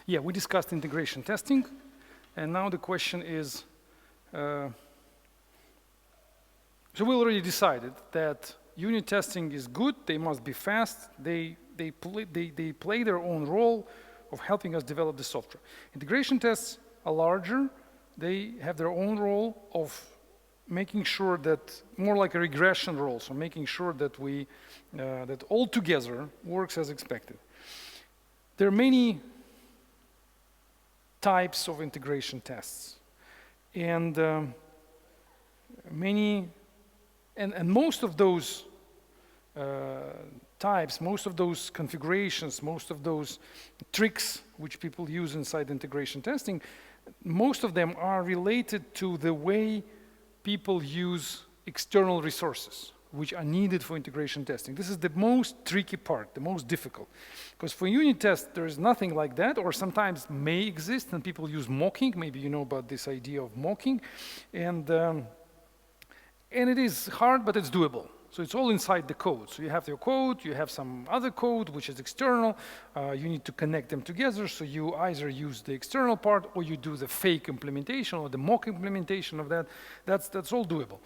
Yeah, we discussed integration testing, and now the question is, so we already decided that unit testing is good, they must be fast, they play their own role of helping us develop the software. Integration tests are larger, they have their own role of making sure that, more like a regression role, so making sure that that all together works as expected. There are many types of integration tests, and most of those types, most of those configurations, most of those tricks which people use inside integration testing, most of them are related to the way people use external resources which are needed for integration testing. This is the most tricky part, the most difficult. Because for unit test, there is nothing like that, or sometimes may exist, and people use mocking. Maybe you know about this idea of mocking. And it is hard, but it's doable. So it's all inside the code. So you have your code, you have some other code which is external. You need to connect them together. So you either use the external part, or you do the fake implementation or the mock implementation of that. That's all doable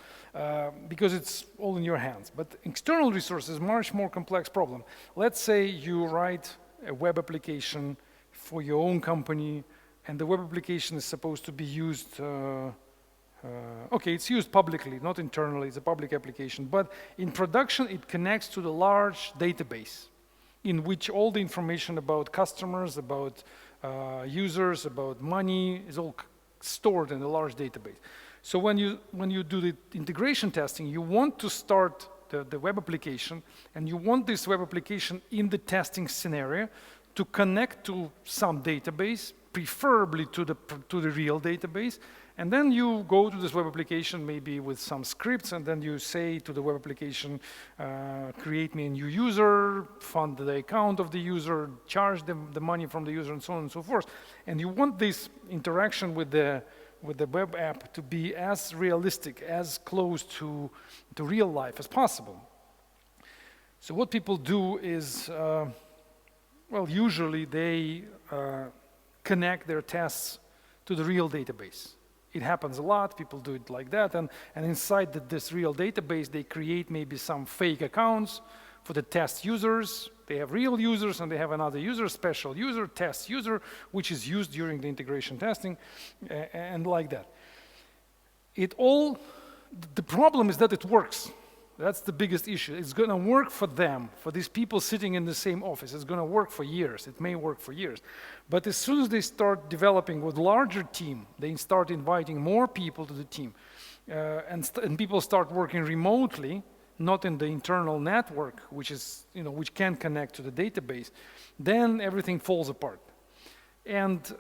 because it's all in your hands. But external resources is much more complex problem. Let's say you write a web application for your own company, and the web application is supposed to be used. Okay, it's used publicly, not internally, it's a public application, but in production it connects to the large database in which all the information about customers, about users, about money is all stored in a large database. So when you do the integration testing, you want to start the web application, and you want this web application in the testing scenario to connect to some database, preferably to the real database. And then you go to this web application, maybe with some scripts, and then you say to the web application, create me a new user, fund the account of the user, charge them the money from the user, and so on and so forth. And you want this interaction with the web app to be as realistic, as close to real life as possible. So what people do is, well, usually they connect their tests to the real database. It happens a lot, people do it like that, and inside this real database, they create maybe some fake accounts for the test users. They have real users, and they have another user, special user, test user, which is used during the integration testing, and like that. The problem is that it works. That's the biggest issue. It's going to work for them, for these people sitting in the same office. It's going to work for years. It may work for years. But as soon as they start developing with larger team, they start inviting more people to the team, and people start working remotely, not in the internal network, which can connect to the database, then everything falls apart. And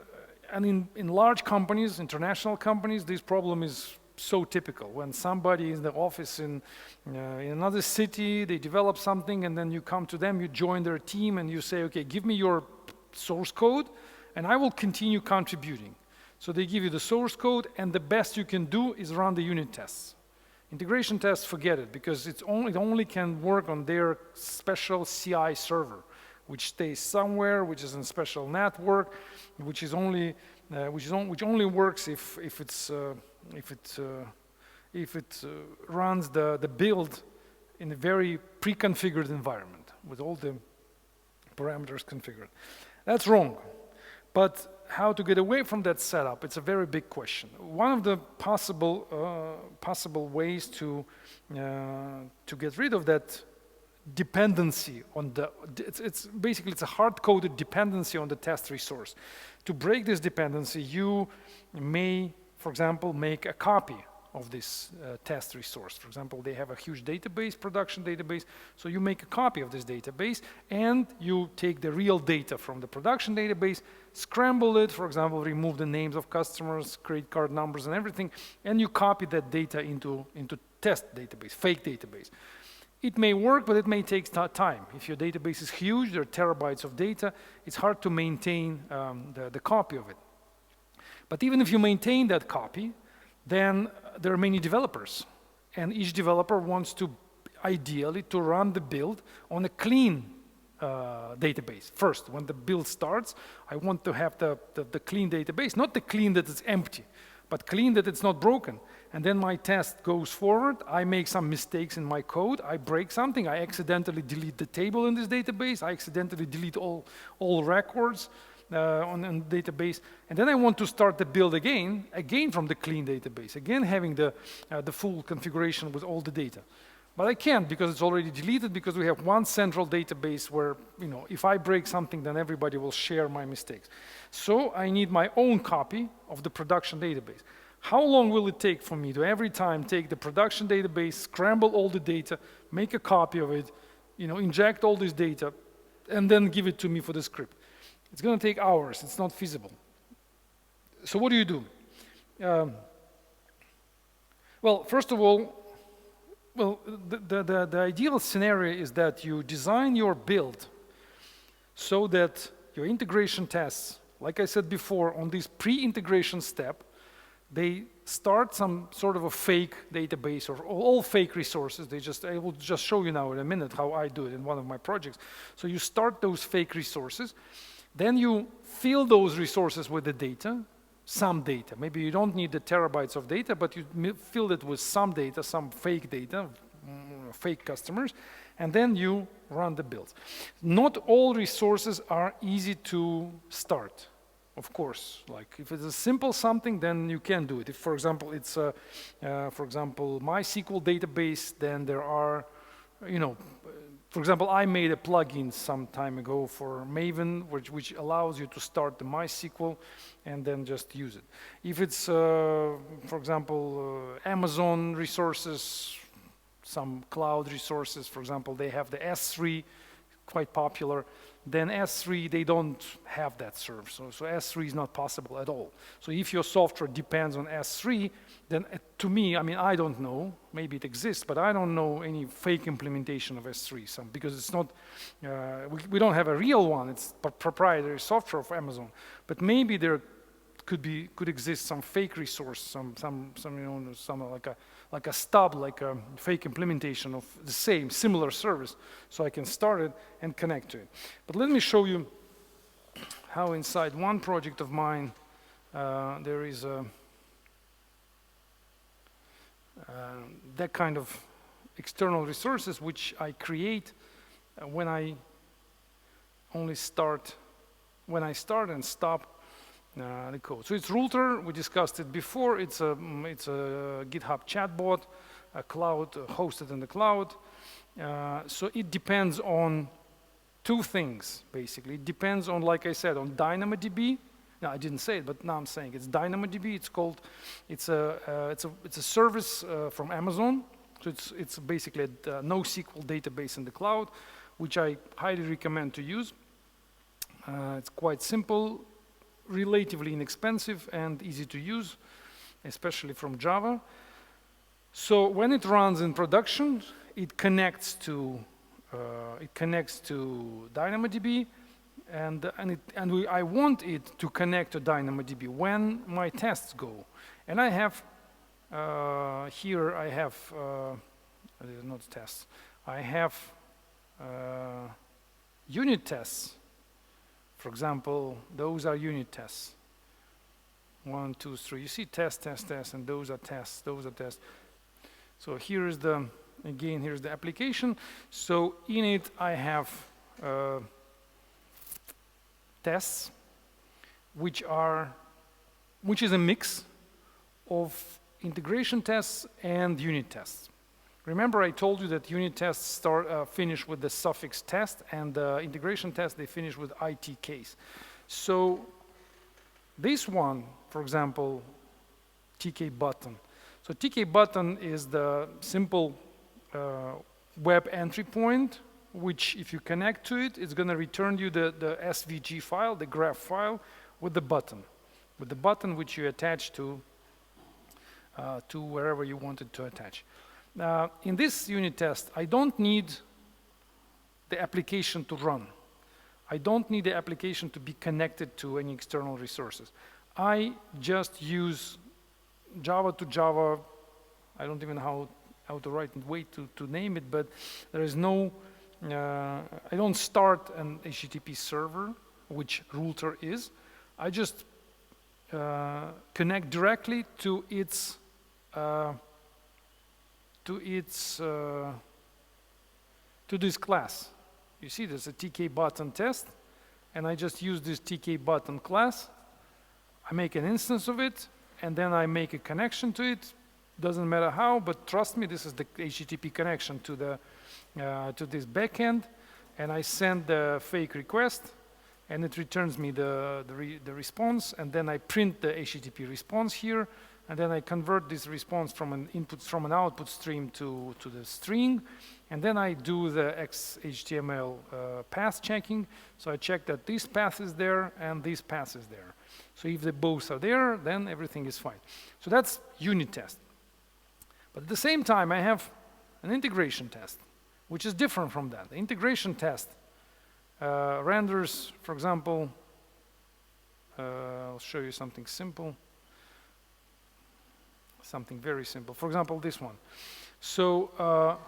in large companies, international companies, this problem is so typical. When somebody is in the office in another city, they develop something, and then you come to them, you join their team, and you say, okay, give me your source code, and I will continue contributing. So they give you the source code, and the best you can do is run the unit tests. Integration tests, forget it, because it only can work on their special CI server, which stays somewhere, which is in special network, which only works if it runs the build in a very pre-configured environment with all the parameters configured. That's wrong. But how to get away from that setup, it's a very big question. One of the possible ways to get rid of that dependency on it's a hard-coded dependency on the test resource. To break this dependency, you may, for example, make a copy of this test resource. For example, they have a huge database, production database, so you make a copy of this database, and you take the real data from the production database, scramble it, for example, remove the names of customers, credit card numbers and everything, and you copy that data into test database, fake database. It may work, but it may take time. If your database is huge, there are terabytes of data, it's hard to maintain the copy of it. But even if you maintain that copy, then there are many developers, and each developer wants to, ideally, to run the build on a clean database. First, when the build starts, I want to have the clean database, not the clean that it's empty, but clean that it's not broken. And then my test goes forward, I make some mistakes in my code, I break something, I accidentally delete the table in this database, I accidentally delete all records on the database, and then I want to start the build again from the clean database, again having the full configuration with all the data. But I can't because it's already deleted, because we have one central database where, you know, if I break something, then everybody will share my mistakes. So I need my own copy of the production database. How long will it take for me to every time take the production database, scramble all the data, make a copy of it, you know, inject all this data, and then give it to me for the script? It's going to take hours. It's not feasible. So what do? Well, first of all, the ideal scenario is that you design your build so that your integration tests, like I said before, on this pre-integration step, they start some sort of a fake database or all fake resources. I will just show you now in a minute how I do it in one of my projects. So you start those fake resources, then you fill those resources with the data, some data. Maybe you don't need the terabytes of data, but you fill it with some data, some fake data, fake customers, and then you run the builds. Not all resources are easy to start, of course. Like if it's a simple something, then you can do it. If, for example, it's for example, MySQL database, then there are, you know, for example, I made a plugin some time ago for Maven, which allows you to start the MySQL and then just use it. If it's, for example, Amazon resources, some cloud resources, for example, they have the S3, quite popular. Then S3, they don't have that served. So S3 is not possible at all. So if your software depends on S3, then to me, I mean, I don't know, maybe it exists, but I don't know any fake implementation of S3, because it's not, we don't have a real one, it's proprietary software of Amazon. But maybe there could exist some fake resource, some you know, some like a stub, like a fake implementation of the similar service, so I can start it and connect to it. But let me show you how inside one project of mine there is that kind of external resources which I create when I start and stop the code. So it's Rulter, we discussed it before. It's a GitHub chatbot, a cloud hosted in the cloud. So it depends on two things, basically. It depends on, like I said, on DynamoDB. No, I didn't say it, but now I'm saying it's DynamoDB. It's a service from Amazon. So it's basically a NoSQL database in the cloud, which I highly recommend to use. It's quite simple, relatively inexpensive, and easy to use, especially from Java. So when it runs in production, it connects to DynamoDB, and I want it to connect to DynamoDB when my tests go. And I have here I have not tests. I have unit tests. For example, those are unit tests. 1, 2, 3. You see test, test, test, and those are tests. Those are tests. So here is here's the application. So in it I have tests, which is a mix of integration tests and unit tests. Remember, I told you that unit tests finish with the suffix test, and the integration tests, they finish with IT case. So this one, for example, TK button. So TK button is the simple web entry point, which if you connect to it, it's going to return you the SVG file, the graph file, with the button which you attach to wherever you want it to attach. In this unit test, I don't need the application to run. I don't need the application to be connected to any external resources. I just use Java to Java. I don't even know how to write and way to name it, but there is no I don't start an HTTP server, which router is. I just connect directly to its to this class. You see, there's a TK button test, and I just use this TK button class. I make an instance of it, and then I make a connection to it. Doesn't matter how, but trust me, this is the HTTP connection to the to this backend, and I send the fake request, and it returns me the response, and then I print the HTTP response here, and then I convert this response from an output stream to the string, and then I do the XHTML path checking. So I check that this path is there and this path is there. So if they both are there, then everything is fine. So that's unit test. But at the same time, I have an integration test, which is different from that. The integration test renders, for example, I'll show you something simple. Something very simple. For example, this one. So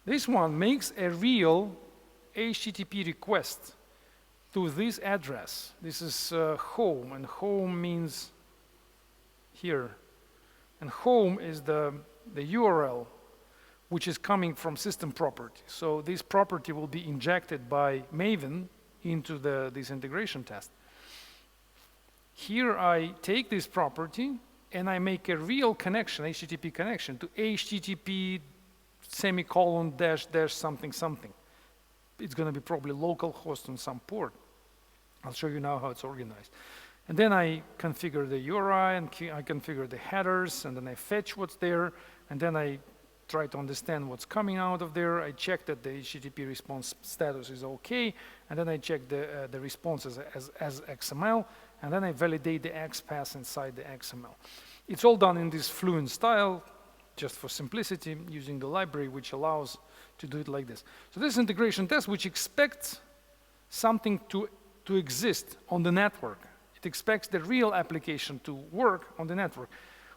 this one makes a real HTTP request to this address. This is home, and home means here. And home is the URL which is coming from system property. So this property will be injected by Maven into this integration test. Here I take this property and I make a real connection, HTTP connection, to HTTP semicolon dash dash something something. It's going to be probably local host on some port. I'll show you now how it's organized. And then I configure the URI, and I configure the headers, and then I fetch what's there, and then I try to understand what's coming out of there. I check that the HTTP response status is okay, and then I check the responses as XML, and then I validate the XPath inside the XML. It's all done in this Fluent style, just for simplicity, using the library which allows to do it like this. So this integration test, which expects something to exist on the network. It expects the real application to work on the network.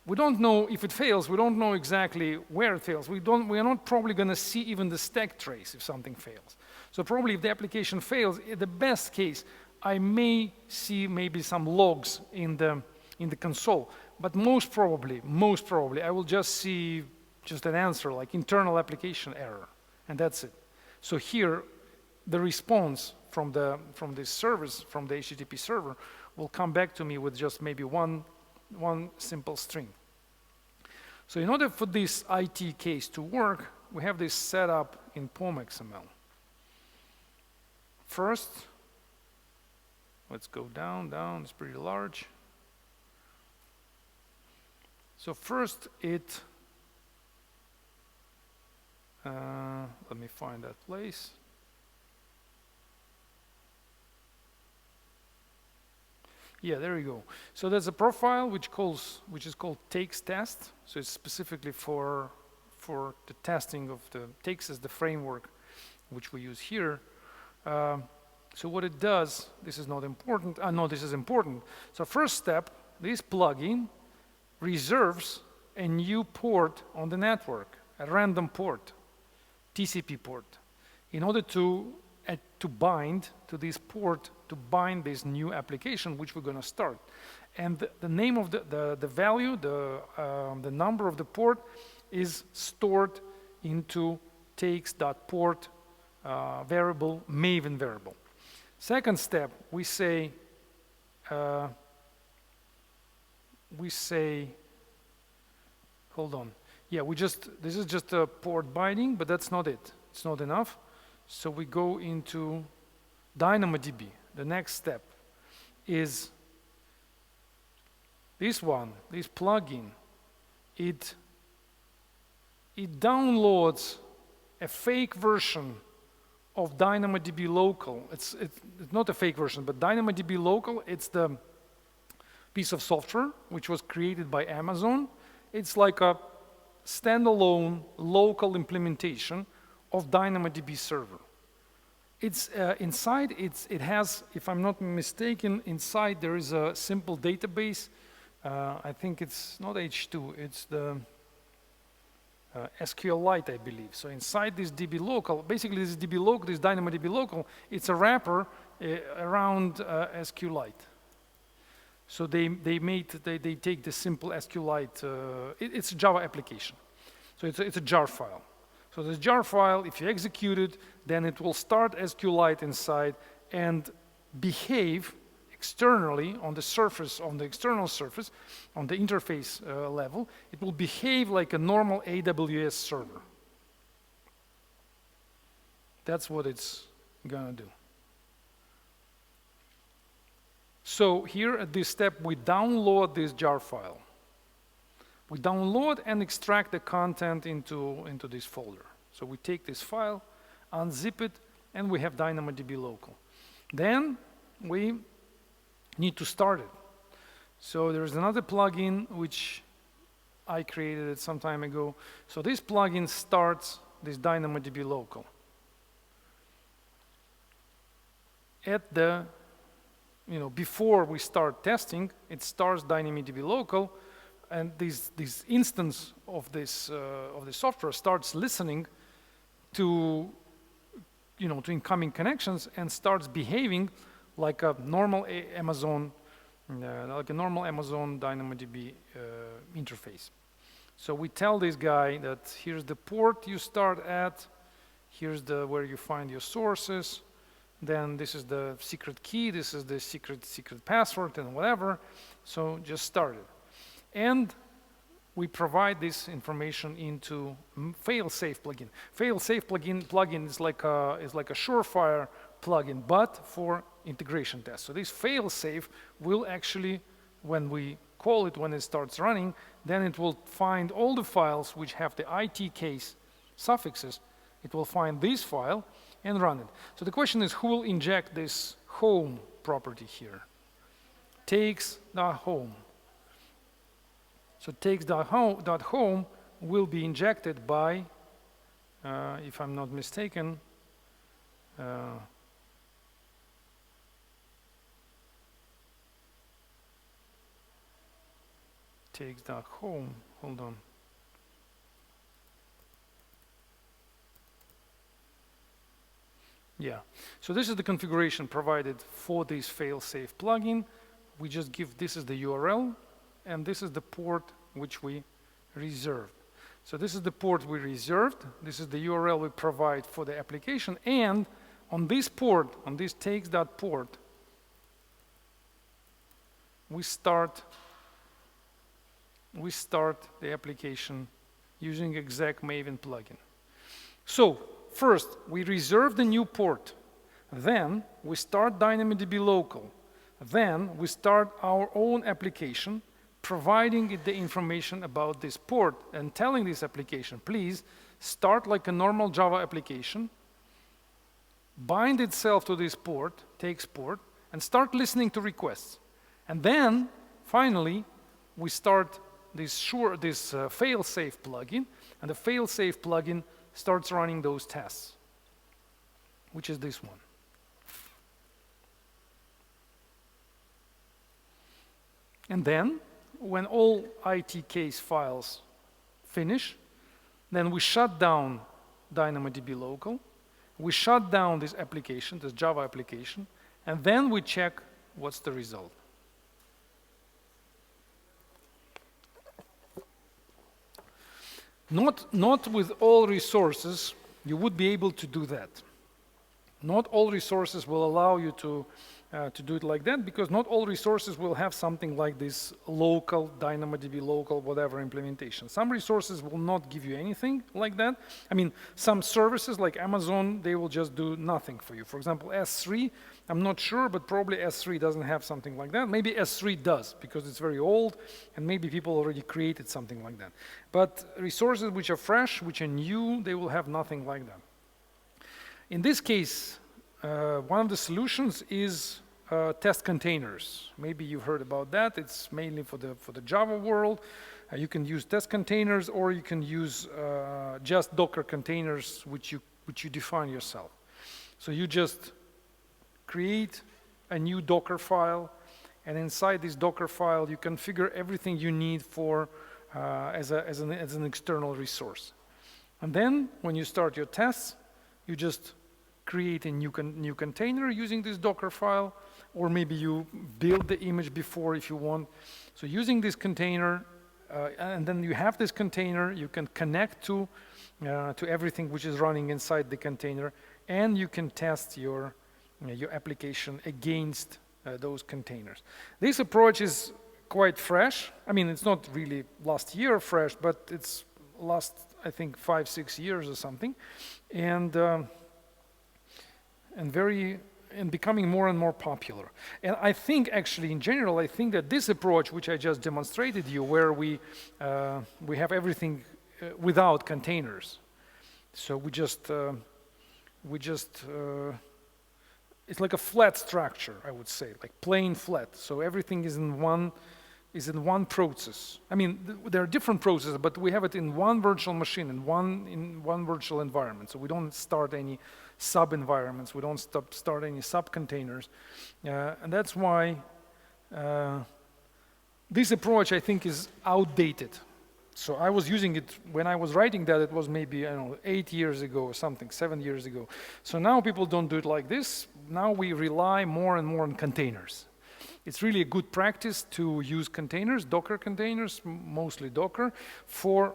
We don't know if it fails. We don't know exactly where it fails. We are not probably going to see even the stack trace if something fails. So probably if the application fails, in the best case, I may see maybe some logs in the console. But most probably, I will just see just an answer like internal application error, and that's it. So here, the response from this service, from the HTTP server, will come back to me with just maybe one simple string. So in order for this IT case to work, we have this set up in POM.XML. First, let's go down, it's pretty large. So first let me find that place. Yeah, there you go. So there's a profile which is called takes test. So it's specifically for the testing of the takes as the framework which we use here. So what it does, this is not important. No, this is important. So first step, this plugin reserves a new port on the network, a random port, TCP port, in order to bind to this port, to bind this new application which we're going to start. And the name of the value, the number of the port is stored into takes.port variable, Maven variable. Second step, we say, hold on. Yeah, this is just a port binding, but that's not it. It's not enough. So we go into DynamoDB. The next step is this one, this plugin. It downloads a fake version of DynamoDB local. It's not a fake version, but DynamoDB local, it's the piece of software which was created by Amazon. It's like a standalone local implementation of DynamoDB server. It's inside, it has, if I'm not mistaken, inside there is a simple database. I think it's not H2, it's the SQLite, I believe. So inside this DB local, basically this DB local, this DynamoDB local, it's a wrapper around SQLite. So they take the simple SQLite, it's a Java application. So it's a jar file. So this jar file, if you execute it, then it will start SQLite inside and behave externally on the surface, on the external surface, on the interface level. It will behave like a normal AWS server. That's what it's gonna do. So here at this step, we download this jar file. We download and extract the content into this folder. So we take this file, unzip it, and we have DynamoDB local. Then we need to start it. So there's another plugin which I created it some time ago. So this plugin starts this DynamoDB local. At the, before we start testing, it starts DynamoDB local, and this instance of this software starts listening to to incoming connections and starts behaving like a normal Amazon DynamoDB interface. So we tell this guy that here's the port you start at, here's where you find your sources, then this is the secret key, this is the secret password, and whatever. So just start it. And we provide this information into fail-safe plugin. Fail-safe plugin is like a surefire plugin, but for integration tests. So this fail-safe will actually, when we call it, when it starts running, then it will find all the files which have the IT case suffixes. It will find this file and run it. So the question is, who will inject this home property here? Takes.home. So takes.home will be injected by, if I'm not mistaken, takes.home, hold on. Yeah, so this is the configuration provided for this fail-safe plugin. We just give, this is the URL, and this is the port which we reserved. So this is the port we reserved, this is the URL we provide for the application, and on this port, on this takes.port, we start the application using exec Maven plugin. So first, we reserve the new port. Then we start DynamoDB local. Then we start our own application, providing it the information about this port and telling this application, please start like a normal Java application, bind itself to this port, takes port, and start listening to requests. And then, finally, we start this fail-safe plugin, and the fail-safe plugin starts running those tests, which is this one. And then, when all IT case files finish, then we shut down DynamoDB local, we shut down this application, this Java application, and then we check what's the result. Not with all resources you would be able to do that. Not all resources will allow you to do it like that, because not all resources will have something like this local, DynamoDB local, whatever implementation. Some resources will not give you anything like that. I mean, some services like Amazon, they will just do nothing for you. For example, S3, I'm not sure, but probably S3 doesn't have something like that. Maybe S3 does, because it's very old, and maybe people already created something like that. But resources which are fresh, which are new, they will have nothing like that. In this case, one of the solutions is test containers. Maybe you've heard about that. It's mainly for the Java world. You can use test containers, or you can use just Docker containers, which you define yourself. So you just create a new Docker file, and inside this Docker file, you configure everything you need for as an external resource. And then when you start your tests, you just create a new container using this Docker file, or maybe you build the image before if you want. So using this container, and then you have this container, you can connect to everything which is running inside the container, and you can test your application against those containers. This approach is quite fresh. I mean, it's not really last year fresh, but it's last, I think, 5-6 years or something, and becoming more and more popular. And I think, actually, in general, I think that this approach, which I just demonstrated you, where we have everything without containers. So we just it's like a flat structure, I would say, like plain flat. So everything is in one process. I mean, there are different processes, but we have it in one virtual machine, in one virtual environment. So we don't start any sub-environments, we don't start any sub-containers. And that's why this approach, I think, is outdated. So I was using it when I was writing that, it was maybe, I don't know, 8 years ago or something, 7 years ago. So now people don't do it like this. Now we rely more and more on containers. It's really a good practice to use containers, Docker containers, mostly Docker, for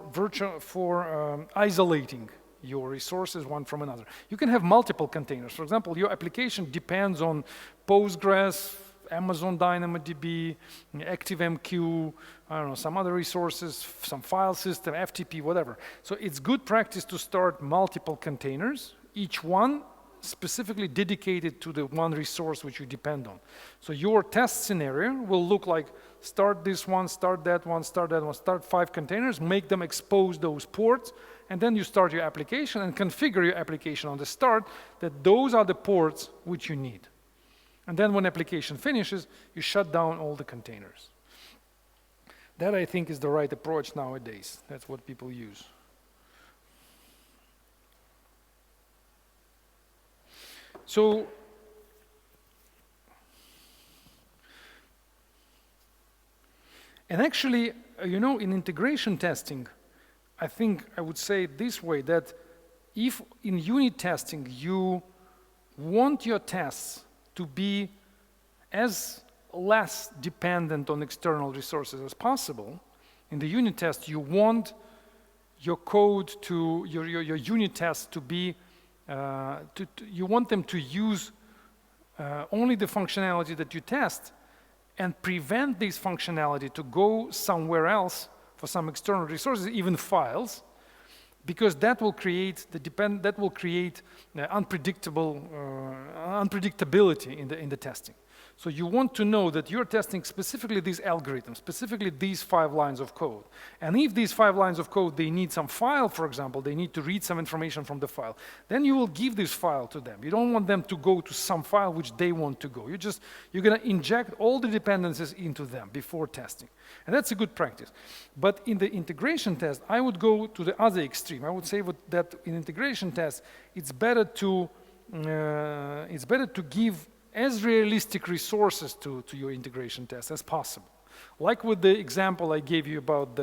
isolating your resources one from another. You can have multiple containers. For example, your application depends on Postgres, Amazon DynamoDB, ActiveMQ, I don't know, some other resources, some file system, FTP, whatever. So it's good practice to start multiple containers, each one specifically dedicated to the one resource which you depend on. So your test scenario will look like start this one, start that one, start that one, start 5 containers, make them expose those ports, and then you start your application and configure your application on the start that those are the ports which you need. And then when application finishes, you shut down all the containers. That, I think, is the right approach nowadays. That's what people use. So, and actually, you know, in integration testing, I think I would say it this way, that if in unit testing you want your tests to be as less dependent on external resources as possible, in the unit test you want your code to, your unit tests to be, you want them to use only the functionality that you test and prevent this functionality to go somewhere else for some external resources, even files, because that will create unpredictability in the testing. So you want to know that you're testing specifically these algorithms, specifically these 5 lines of code. And if these 5 lines of code, they need some file, for example, they need to read some information from the file, then you will give this file to them. You don't want them to go to some file which they want to go. You're going to inject all the dependencies into them before testing. And that's a good practice. But in the integration test, I would go to the other extreme. I would say that in integration tests, it's better to give as realistic resources to your integration test as possible. Like with the example I gave you about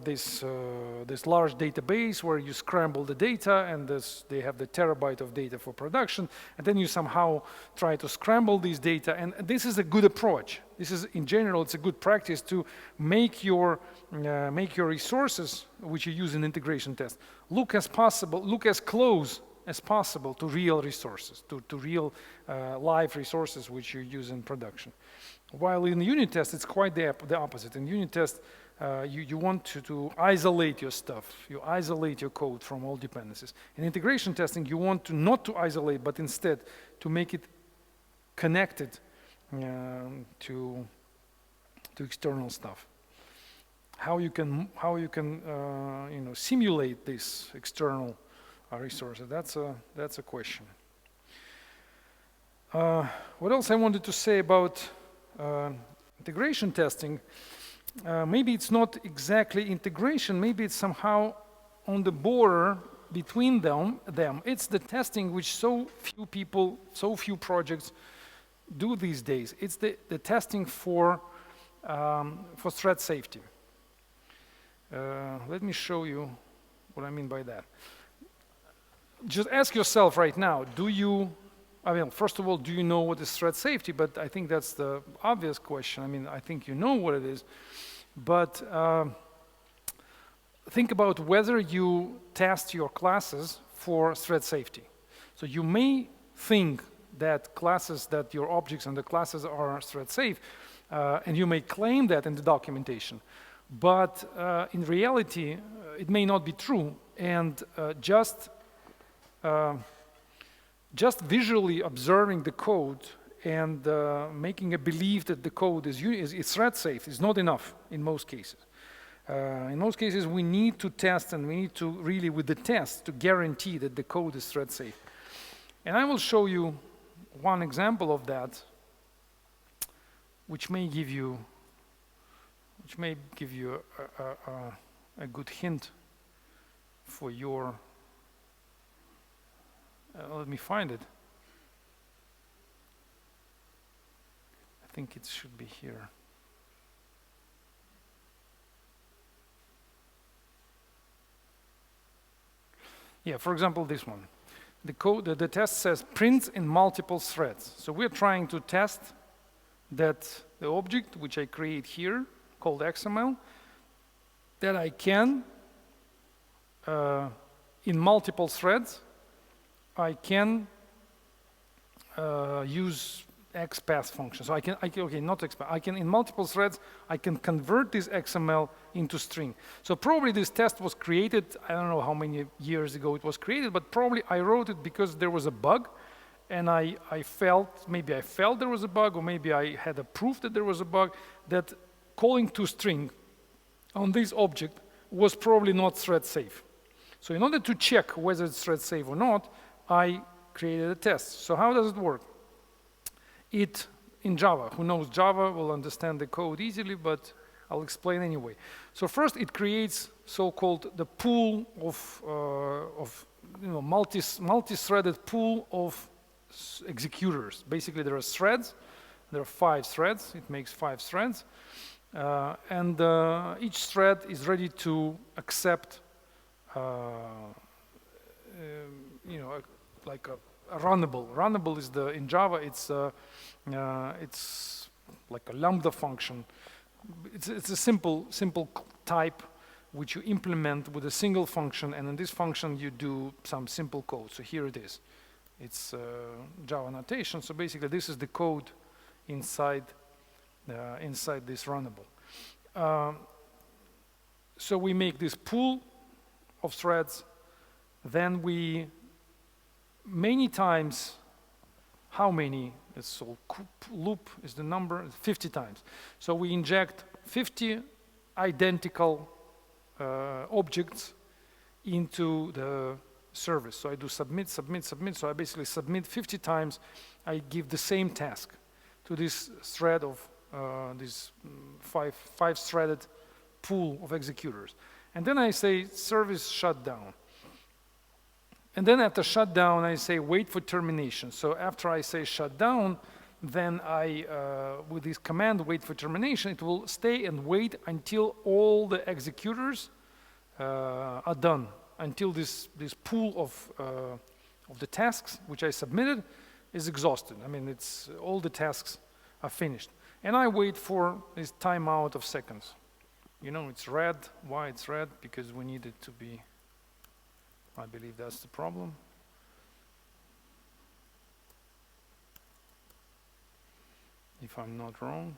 this large database where you scramble the data and they have the terabyte of data for production, and then you somehow try to scramble these data, and this is a good approach. This is, in general, it's a good practice to make your resources which you use in integration test look as close as possible to real resources, to real live resources which you use in production. While in unit test, it's quite the opposite. In unit test, you want to isolate your stuff. You isolate your code from all dependencies. In integration testing, you want not to isolate, but instead to make it connected to external stuff. How you can simulate this external resources? That's a question. What else I wanted to say about integration testing? Maybe it's not exactly integration. Maybe it's somehow on the border between them. It's the testing which so few people, so few projects do these days. It's the testing for threat safety. Let me show you What I mean by that. Just ask yourself right now, first of all, do you know what is thread safety? But I think that's the obvious question. I mean, I think you know what it is. But think about whether you test your classes for thread safety. So you may think that your objects and the classes are thread safe, and you may claim that in the documentation. But in reality, it may not be true. And just visually observing the code and making a belief that the code is thread safe is not enough in most cases. In most cases, we need to test, and we need to really, with the test, to guarantee that the code is thread safe. And I will show you one example of that, which may give you a good hint for your. Let me find it. I think it should be here. Yeah, for example, this one. The code, the test says print in multiple threads. So we're trying to test that the object which I create here, called XML, that I can, in multiple threads, I can use XPath function. So I can in multiple threads, I can convert this XML into string. So probably this test was created, I don't know how many years ago it was created, but probably I wrote it because there was a bug, and maybe I felt there was a bug, or maybe I had a proof that there was a bug, that calling toString on this object was probably not thread safe. So in order to check whether it's thread safe or not, I created a test. So how does it work? In Java, who knows Java will understand the code easily, but I'll explain anyway. So first it creates so-called the pool of multi-threaded pool of executors. Basically there are threads, there are 5 threads, it makes 5 threads, and each thread is ready to accept like a runnable. Runnable is in Java, it's like a lambda function. It's a simple type which you implement with a single function, and in this function you do some simple code. So here it is. It's Java notation. So basically this is the code inside this runnable. So we make this pool of threads, then we many times, how many? So loop is the number, 50 times. So we inject 50 identical objects into the service. So I do submit, submit, submit. So I basically submit 50 times. I give the same task to this thread of this five-threaded pool of executors. And then I say service shutdown. And then after shutdown, I say wait for termination. So after I say shutdown, then with this command wait for termination, it will stay and wait until all the executors are done, until this pool of the tasks which I submitted is exhausted. I mean, all the tasks are finished. And I wait for this timeout of seconds. You know, it's red. Why it's red? Because we need it to be, I believe that's the problem. If I'm not wrong.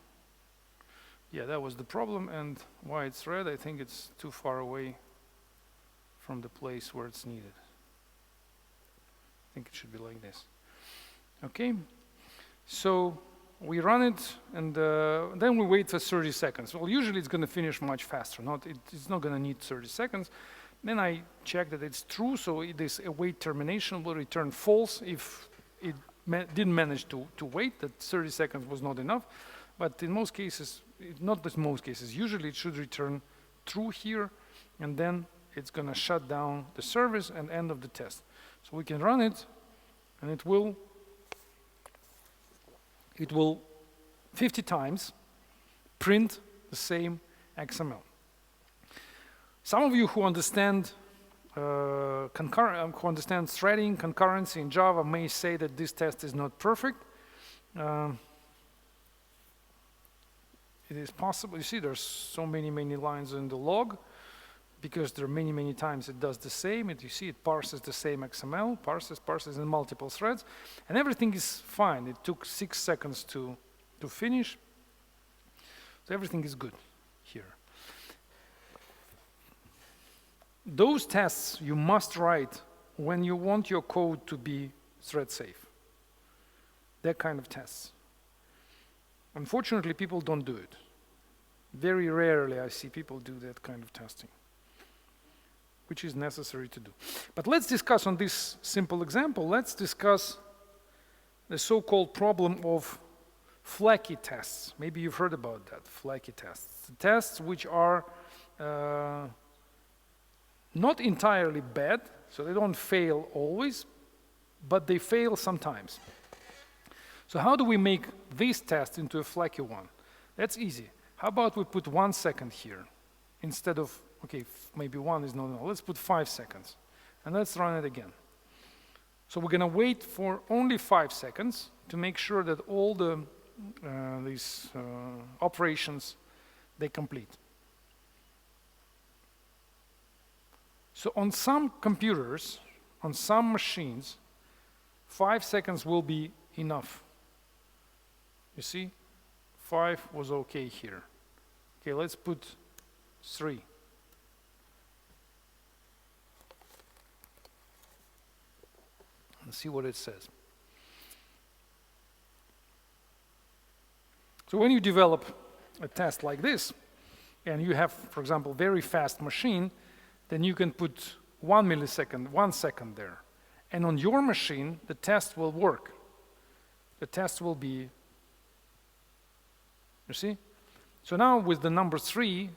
Yeah, that was the problem. And why it's red, I think it's too far away from the place where it's needed. I think it should be like this. Okay, so we run it, and then we wait for 30 seconds. Well, usually it's going to finish much faster. It's not going to need 30 seconds. Then I check that it's true, so this await termination will return false if it didn't manage to wait, that 30 seconds was not enough. But in most cases, not in most cases, usually it should return true here, and then it's going to shut down the service and end of the test. So we can run it, and it will 50 times print the same XML. Some of you who understand who understands threading, concurrency in Java may say that this test is not perfect. It is possible. You see, there's so many lines in the log because there are many times it does the same. You see, it parses the same XML, parses in multiple threads, and everything is fine. It took 6 seconds to finish, so everything is good here. Those tests you must write when you want your code to be thread safe. That kind of tests. Unfortunately, people don't do it. Very rarely I see people do that kind of testing, which is necessary to do. But let's discuss on this simple example, let's discuss the so-called problem of flaky tests. Maybe you've heard about that, flaky tests. Tests which are not entirely bad, so they don't fail always, but they fail sometimes. So how do we make this test into a flaky one? That's easy. How about we put 1 second here instead of, okay, maybe 1 is not enough. Let's put 5 seconds and let's run it again. So we're gonna wait for only 5 seconds to make sure that all these operations, they complete. So on some computers, on some machines, 5 seconds will be enough. You see, 5 was okay here. Okay, let's put 3. And see what it says. So when you develop a test like this, and you have, for example, very fast machine, then you can put 1 millisecond, 1 second there. And on your machine, the test will work. The test will be, you see? So now with the number 3,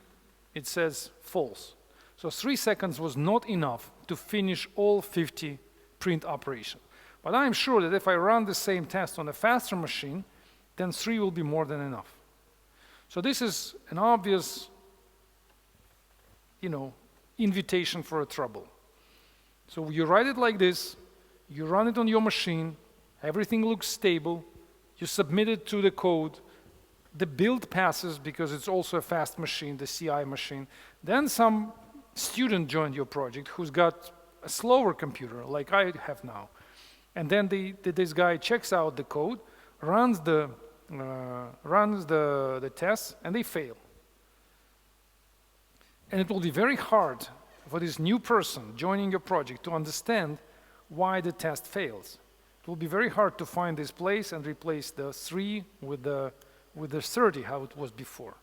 it says false. So 3 seconds was not enough to finish all 50 print operations. But I'm sure that if I run the same test on a faster machine, then 3 will be more than enough. So this is an obvious, invitation for a trouble. So you write it like this, you run it on your machine, everything looks stable, you submit it to the code, the build passes because it's also a fast machine, the CI machine. Then some student joined your project who's got a slower computer like I have now. And then this guy checks out the code, runs the tests, and they fail. And it will be very hard for this new person joining your project to understand why the test fails. It will be very hard to find this place and replace the 3 with the 30, how it was before.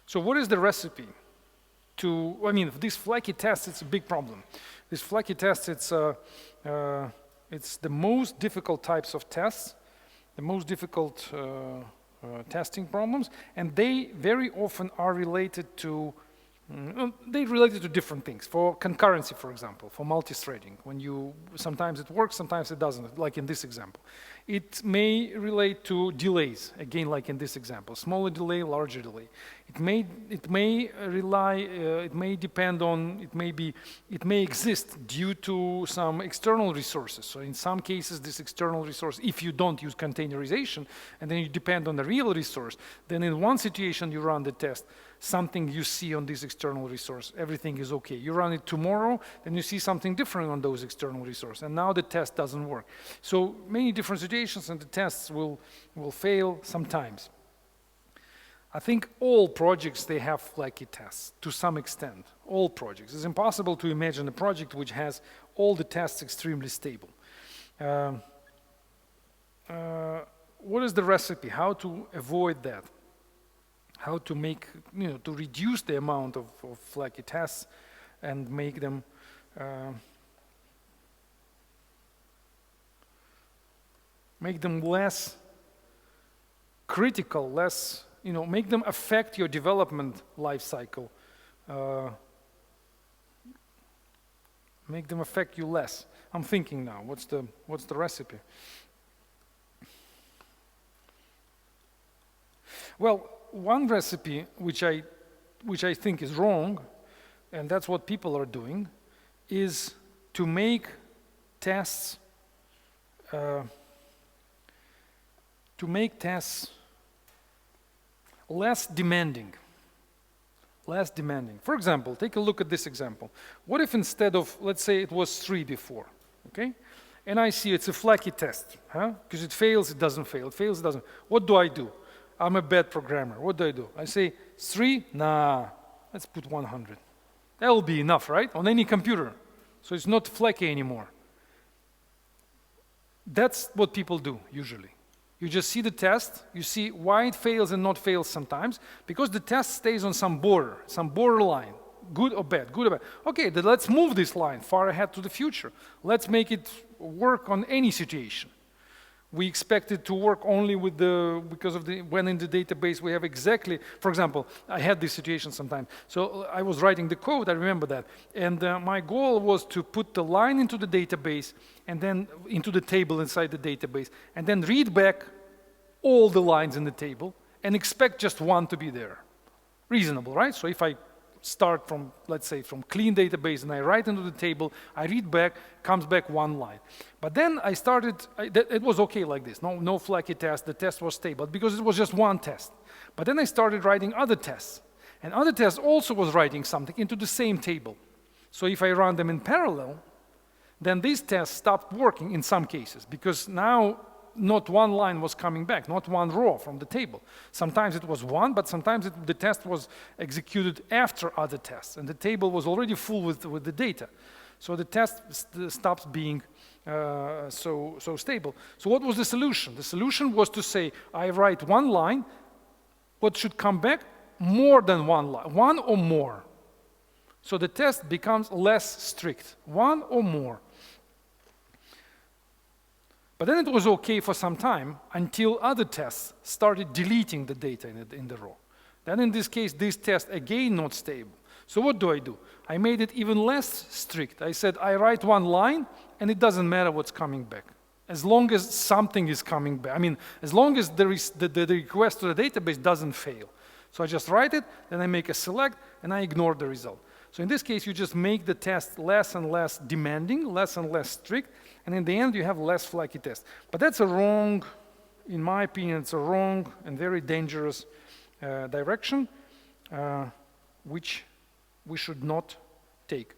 So what is the recipe? This flaky test, it's a big problem. This flaky test, it's the most difficult types of tests, the most difficult testing problems, and they very often are related to different things. For concurrency, for example, for multi-threading, sometimes it works, sometimes it doesn't, like in this example. It may relate to delays, again, like in this example, smaller delay, larger delay. It may exist due to some external resources. So in some cases, this external resource, if you don't use containerization, and then you depend on the real resource, then in one situation you run the test, something you see on this external resource, everything is okay. You run it tomorrow, then you see something different on those external resources, and now the test doesn't work. So many different situations, and the tests will fail sometimes. I think all projects, they have flaky tests to some extent, all projects. It's impossible to imagine a project which has all the tests extremely stable. What is the recipe? How to avoid that? How to make, to reduce the amount of flaky tests and make them less critical, less, make them affect your development life cycle. Make them affect you less. I'm thinking now, what's the recipe? Well, one recipe which I think is wrong, and that's what people are doing, is to make tests less demanding. For example, take a look at this example. What if instead of, let's say it was 3 before, okay? And I see it's a flaky test, huh? Because it fails, it doesn't fail, it fails, it doesn't. What do? I'm a bad programmer. What do? I say 3, nah, let's put 100. That'll be enough, right? On any computer. So it's not flaky anymore. That's what people do usually. You just see the test, you see why it fails and not fails sometimes, because the test stays on some borderline, good or bad. Okay, then let's move this line far ahead to the future. Let's make it work on any situation. We expect it to work only with because of when in the database we have exactly, for example, I had this situation sometime. So I was writing the code, I remember that. And my goal was to put the line into the database and then into the table inside the database, and then read back all the lines in the table and expect just one to be there. Reasonable, right? So if I start from, let's say, from clean database and I write into the table, I read back, comes back one line. But then I started, it was okay like this, no flaky test, the test was stable because it was just one test. But then I started writing other tests, and other tests also was writing something into the same table. So if I run them in parallel, then these tests stopped working in some cases because now not one line was coming back, not one row from the table. Sometimes it was one, but sometimes the test was executed after other tests, and the table was already full with the data. So the test stops being so stable. So what was the solution? The solution was to say, I write one line, what should come back? More than one line, one or more. So the test becomes less strict, one or more. But then it was okay for some time until other tests started deleting the data in the row. Then in this case, this test again not stable. So what do? I made it even less strict. I said I write one line and it doesn't matter what's coming back. As long as something is coming back. I mean, as long as there is the request to the database doesn't fail. So I just write it, then I make a select, and I ignore the result. So in this case, you just make the test less and less demanding, less and less strict, and in the end, you have less flaky tests. But that's a wrong, in my opinion, it's a wrong and very dangerous direction, which we should not take.